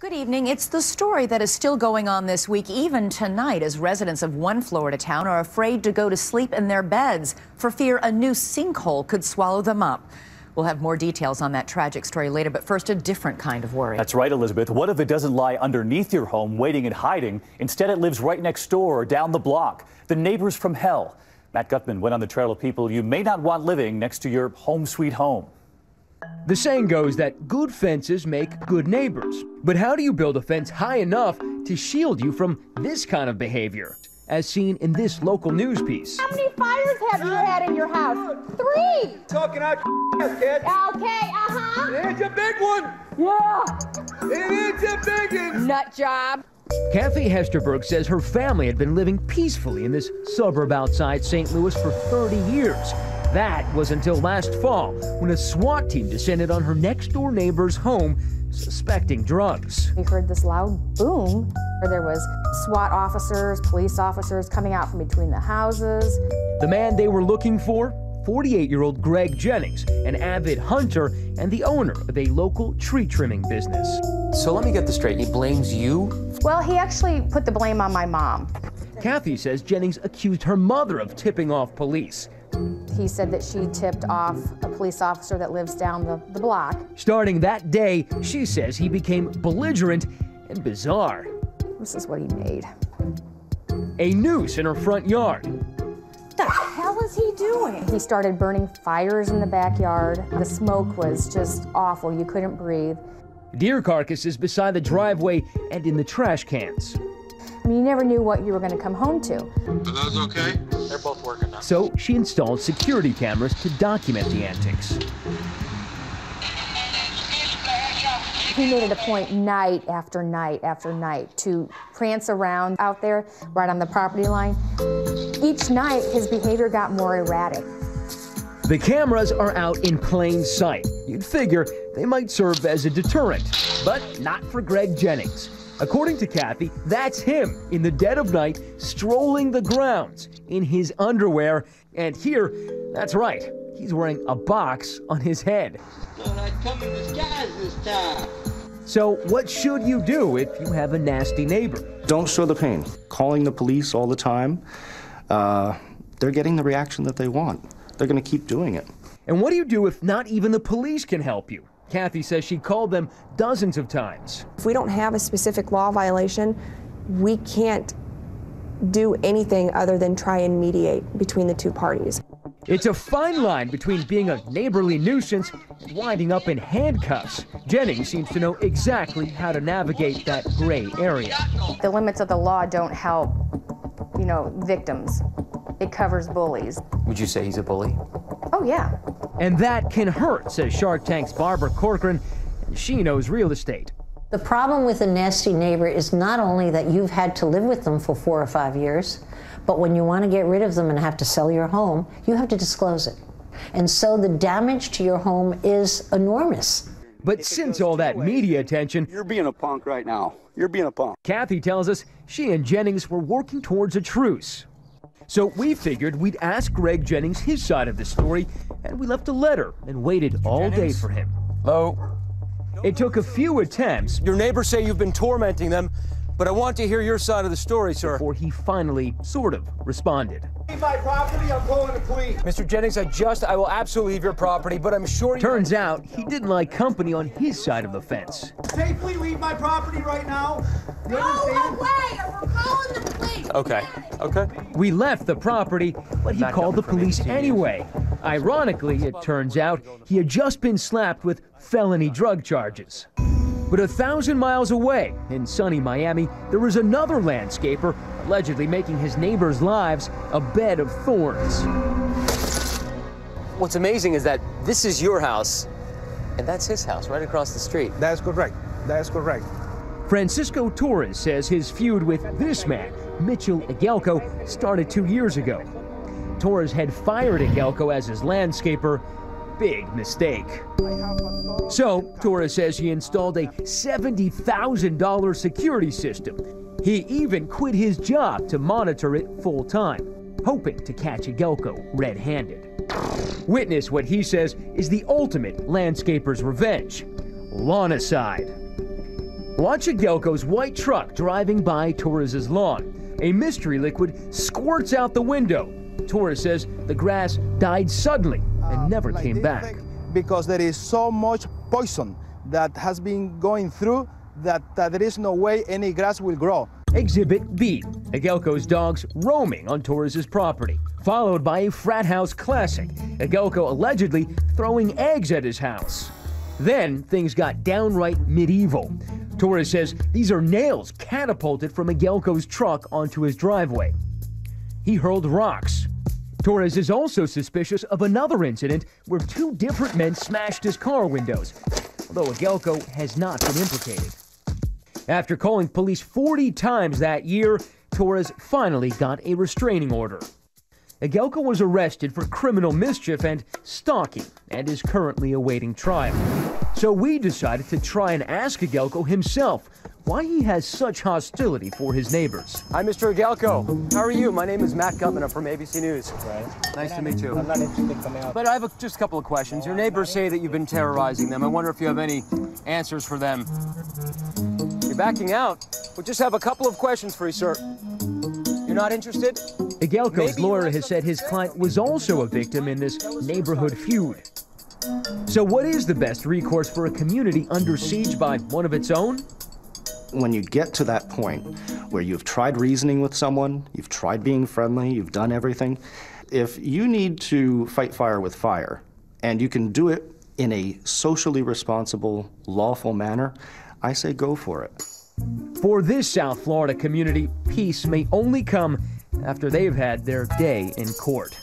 Good evening. It's the story that is still going on this week, even tonight, as residents of one Florida town are afraid to go to sleep in their beds for fear a new sinkhole could swallow them up. We'll have more details on that tragic story later, but first, a different kind of worry. That's right, Elizabeth. What if it doesn't lie underneath your home, waiting and hiding? Instead, it lives right next door or down the block. The neighbors from hell. Matt Gutman went on the trail of people you may not want living next to your home sweet home. The saying goes that good fences make good neighbors. But how do you build a fence high enough to shield you from this kind of behavior? As seen in this local news piece. How many fires have you had in your house? 3! Talking out kid. Okay, It's a big one. Yeah. It is a big one. Nut job. Kathy Hesterberg says her family had been living peacefully in this suburb outside St. Louis for 30 years. That was until last fall, when a SWAT team descended on her next-door neighbor's home, suspecting drugs. We heard this loud boom. There was SWAT officers, police officers coming out from between the houses. The man they were looking for? 48-year-old Greg Jennings, an avid hunter and the owner of a local tree trimming business. So let me get this straight. He blames you? Well, he actually put the blame on my mom. Kathy says Jennings accused her mother of tipping off police. He said that she tipped off a police officer that lives down the block. Starting that day, she says he became belligerent and bizarre. This is what he made. A noose in her front yard. What the hell is he doing? He started burning fires in the backyard. The smoke was just awful. You couldn't breathe. Deer carcasses beside the driveway and in the trash cans. I mean, you never knew what you were going to come home to. Are those okay? They're both working now. So she installed security cameras to document the antics. He made it a point night after night after night to prance around out there right on the property line. Each night, his behavior got more erratic. The cameras are out in plain sight. You'd figure they might serve as a deterrent, but not for Greg Jennings. According to Kathy, that's him in the dead of night, strolling the grounds in his underwear. And here, that's right, he's wearing a box on his head. Thought I'd come in disguise this time. So what should you do if you have a nasty neighbor? Don't show the pain. Calling the police all the time, they're getting the reaction that they want. They're going to keep doing it. And what do you do if not even the police can help you? Kathy says she called them dozens of times. If we don't have a specific law violation, we can't do anything other than try and mediate between the two parties. It's a fine line between being a neighborly nuisance and winding up in handcuffs. Jennings seems to know exactly how to navigate that gray area. The limits of the law don't help, victims. It covers bullies. Would you say he's a bully? Oh, yeah. And that can hurt, says Shark Tank's Barbara Corcoran, and she knows real estate. The problem with a nasty neighbor is not only that you've had to live with them for 4 or 5 years, but when you want to get rid of them and have to sell your home, you have to disclose it. And so the damage to your home is enormous. But since all that media attention, You're being a punk right now. You're being a punk. Kathy tells us she and Jennings were working towards a truce. So we figured we'd ask Greg Jennings his side of the story, and we left a letter and waited all day for him. Hello? It took a few attempts Your neighbors say you've been tormenting them, but I want to hear your side of the story, sir. before he finally sort of responded. Leave my property, I'm calling the police. Mr. Jennings, I will absolutely leave your property, but I'm sure you... Turns out he didn't like company on his side of the fence. Safely leave my property right now. You Go understand? away or we're calling the police. Okay. We left the property, but he called the police anyway. Ironically, it turns out he had just been slapped with felony drug charges. But 1,000 miles away, in sunny Miami, there was another landscaper allegedly making his neighbors' lives a bed of thorns. What's amazing is that this is your house, and that's his house right across the street. That's correct. That's correct. Francisco Torres says his feud with this man, Mitchell Igelko, started 2 years ago. Torres had fired Igelko as his landscaper. Big mistake. So, Torres says he installed a $70,000 security system. He even quit his job to monitor it full-time, hoping to catch Igelko red-handed. Witness what he says is the ultimate landscaper's revenge: lawnicide. Watch Agelko's white truck driving by Torres's lawn. A mystery liquid squirts out the window. Torres says the grass died suddenly and never came back. Because there is so much poison that has been going through that there is no way any grass will grow. Exhibit B, Agelko's dogs roaming on Torres's property, followed by a frat house classic, Agelko allegedly throwing eggs at his house. Then things got downright medieval. Torres says these are nails catapulted from Agelko's truck onto his driveway. He hurled rocks. Torres is also suspicious of another incident where two different men smashed his car windows, although Agelko has not been implicated. After calling police 40 times that year, Torres finally got a restraining order. Agelko was arrested for criminal mischief and stalking and is currently awaiting trial. So we decided to try and ask Agelko himself why he has such hostility for his neighbors. Hi, Mr. Agelko. How are you? My name is Matt Gutman. I'm from ABC News. Right. Nice to meet you. I'm not interested in coming out. But I have just a couple of questions. Your neighbors say that you've been terrorizing them. I wonder if you have any answers for them. You're backing out. We'll just have a couple of questions for you, sir. You're not interested? Agelko's lawyer has said his client was also a victim in this neighborhood feud. So what is the best recourse for a community under siege by one of its own? When you get to that point where you've tried reasoning with someone, you've tried being friendly, you've done everything, if you need to fight fire with fire, and you can do it in a socially responsible, lawful manner, I say go for it. For this South Florida community, peace may only come after they've had their day in court.